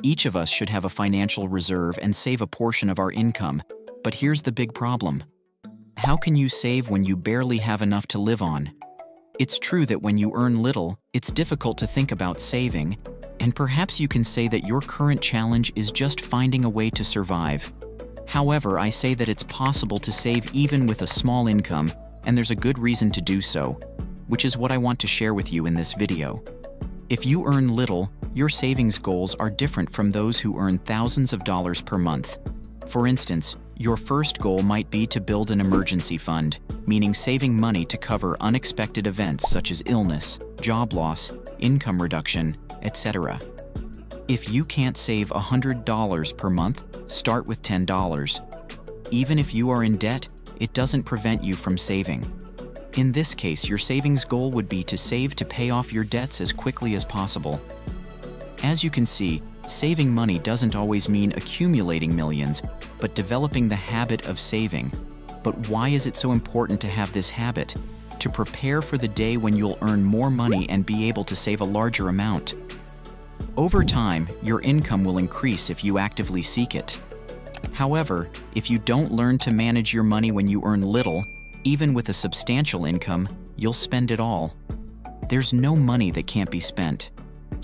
Each of us should have a financial reserve and save a portion of our income. But here's the big problem. How can you save when you barely have enough to live on? It's true that when you earn little, it's difficult to think about saving, and perhaps you can say that your current challenge is just finding a way to survive. However, I say that it's possible to save even with a small income, and there's a good reason to do so, which is what I want to share with you in this video. If you earn little, your savings goals are different from those who earn thousands of dollars per month. For instance, your first goal might be to build an emergency fund, meaning saving money to cover unexpected events such as illness, job loss, income reduction, etc. If you can't save $100 per month, start with $10. Even if you are in debt, it doesn't prevent you from saving. In this case, your savings goal would be to save to pay off your debts as quickly as possible. As you can see, saving money doesn't always mean accumulating millions, but developing the habit of saving. But why is it so important to have this habit? To prepare for the day when you'll earn more money and be able to save a larger amount. Over time, your income will increase if you actively seek it. However, if you don't learn to manage your money when you earn little, even with a substantial income, you'll spend it all. There's no money that can't be spent.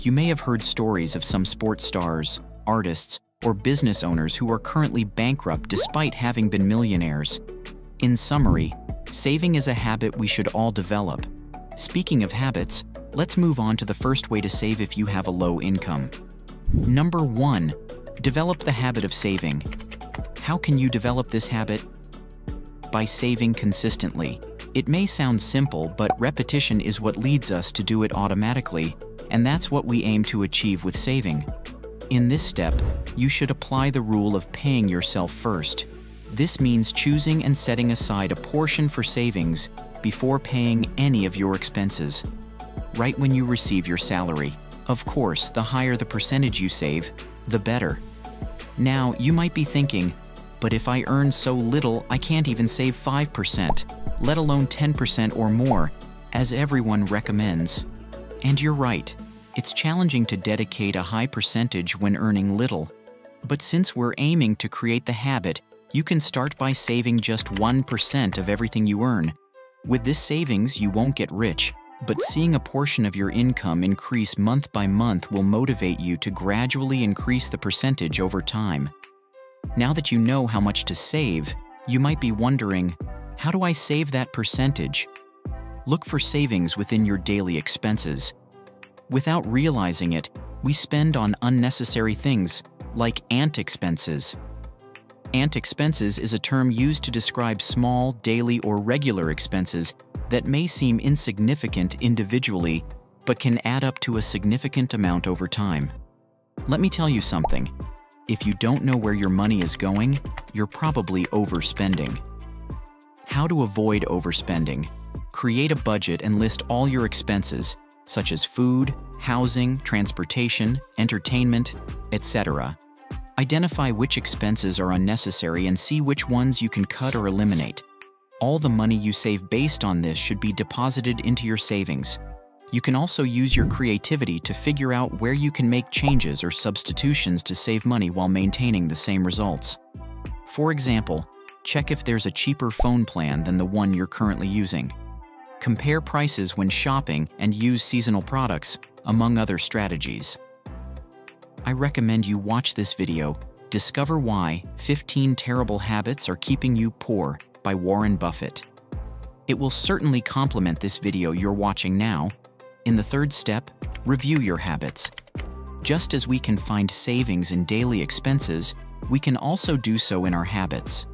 You may have heard stories of some sports stars, artists, or business owners who are currently bankrupt despite having been millionaires. In summary, saving is a habit we should all develop. Speaking of habits, let's move on to the first way to save if you have a low income. Number 1, develop the habit of saving. How can you develop this habit? By saving consistently. It may sound simple, but repetition is what leads us to do it automatically, and that's what we aim to achieve with saving. In this step, you should apply the rule of paying yourself first. This means choosing and setting aside a portion for savings before paying any of your expenses. Right when you receive your salary. Of course, the higher the percentage you save, the better. Now, you might be thinking, but if I earn so little, I can't even save 5%, let alone 10% or more, as everyone recommends. And you're right, it's challenging to dedicate a high percentage when earning little. But since we're aiming to create the habit, you can start by saving just 1% of everything you earn. With this savings, you won't get rich, but seeing a portion of your income increase month by month will motivate you to gradually increase the percentage over time. Now that you know how much to save, you might be wondering, how do I save that percentage? Look for savings within your daily expenses. Without realizing it, we spend on unnecessary things, like ant expenses. Ant expenses is a term used to describe small, daily, or regular expenses that may seem insignificant individually, but can add up to a significant amount over time. Let me tell you something. If you don't know where your money is going, you're probably overspending. How to avoid overspending? Create a budget and list all your expenses, such as food, housing, transportation, entertainment, etc. Identify which expenses are unnecessary and see which ones you can cut or eliminate. All the money you save based on this should be deposited into your savings. You can also use your creativity to figure out where you can make changes or substitutions to save money while maintaining the same results. For example, check if there's a cheaper phone plan than the one you're currently using. Compare prices when shopping and use seasonal products, among other strategies. I recommend you watch this video, Discover Why 15 Terrible Habits Are Keeping You Poor by Warren Buffett. It will certainly complement this video you're watching now. In the third step, review your habits. Just as we can find savings in daily expenses, we can also do so in our habits.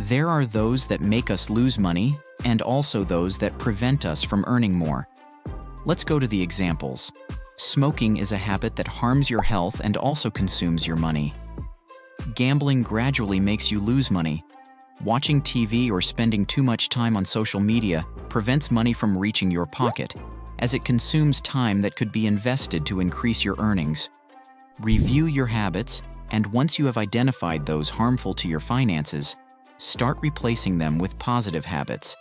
There are those that make us lose money, and also those that prevent us from earning more. Let's go to the examples. Smoking is a habit that harms your health and also consumes your money. Gambling gradually makes you lose money. Watching TV or spending too much time on social media prevents money from reaching your pocket, as it consumes time that could be invested to increase your earnings. Review your habits, and once you have identified those harmful to your finances, start replacing them with positive habits.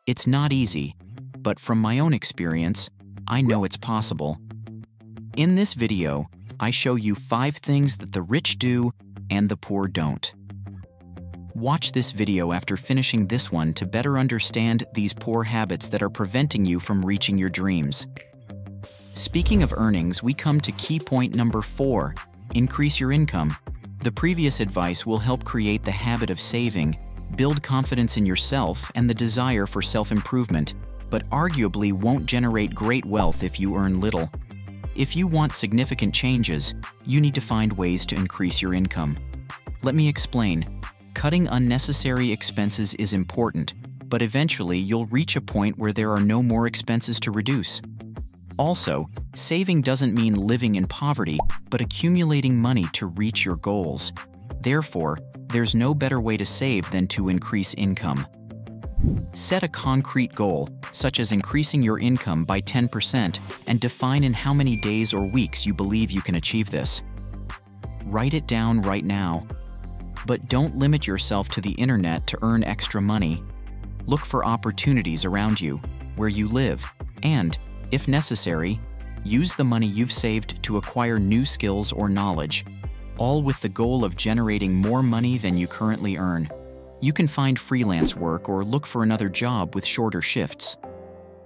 It's not easy, but from my own experience, I know it's possible. In this video, I show you 5 things that the rich do and the poor don't. Watch this video after finishing this one to better understand these poor habits that are preventing you from reaching your dreams. Speaking of earnings, we come to key point number 4, increase your income. The previous advice will help create the habit of saving, build confidence in yourself and the desire for self-improvement, but arguably won't generate great wealth if you earn little. If you want significant changes, you need to find ways to increase your income. Let me explain. Cutting unnecessary expenses is important, but eventually you'll reach a point where there are no more expenses to reduce. Also, saving doesn't mean living in poverty, but accumulating money to reach your goals. Therefore, there's no better way to save than to increase income. Set a concrete goal, such as increasing your income by 10%, and define in how many days or weeks you believe you can achieve this. Write it down right now. But don't limit yourself to the internet to earn extra money. Look for opportunities around you, where you live, and, if necessary, use the money you've saved to acquire new skills or knowledge, all with the goal of generating more money than you currently earn. You can find freelance work or look for another job with shorter shifts.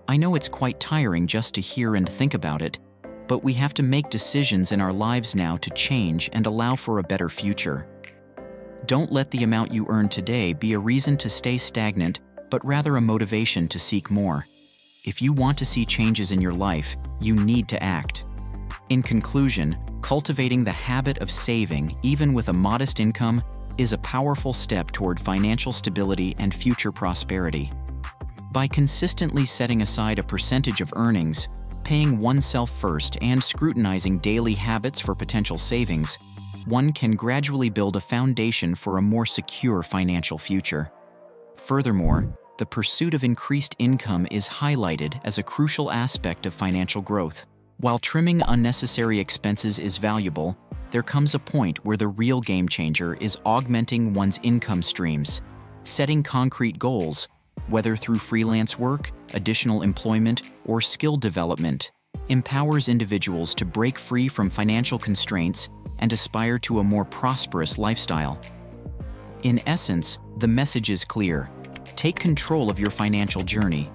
I know it's quite tiring just to hear and think about it, but we have to make decisions in our lives now to change and allow for a better future. Don't let the amount you earn today be a reason to stay stagnant, but rather a motivation to seek more. If you want to see changes in your life, you need to act. In conclusion, cultivating the habit of saving, even with a modest income, is a powerful step toward financial stability and future prosperity. By consistently setting aside a percentage of earnings, paying oneself first, and scrutinizing daily habits for potential savings, one can gradually build a foundation for a more secure financial future. Furthermore, the pursuit of increased income is highlighted as a crucial aspect of financial growth. While trimming unnecessary expenses is valuable, there comes a point where the real game changer is augmenting one's income streams. Setting concrete goals, whether through freelance work, additional employment, or skill development, empowers individuals to break free from financial constraints and aspire to a more prosperous lifestyle. In essence, the message is clear. Take control of your financial journey.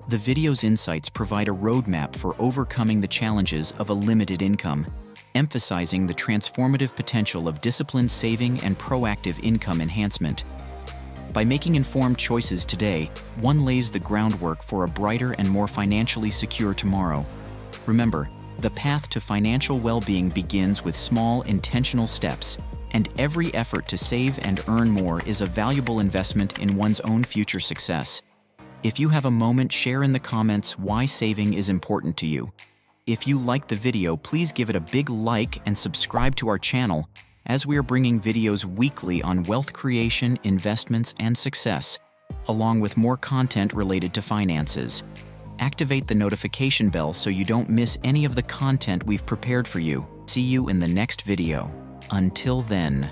The video's insights provide a roadmap for overcoming the challenges of a limited income, emphasizing the transformative potential of disciplined saving and proactive income enhancement. By making informed choices today, one lays the groundwork for a brighter and more financially secure tomorrow. Remember, the path to financial well-being begins with small, intentional steps, and every effort to save and earn more is a valuable investment in one's own future success. If you have a moment, share in the comments why saving is important to you. If you liked the video, please give it a big like and subscribe to our channel, as we are bringing videos weekly on wealth creation, investments, and success, along with more content related to finances. Activate the notification bell so you don't miss any of the content we've prepared for you. See you in the next video. Until then.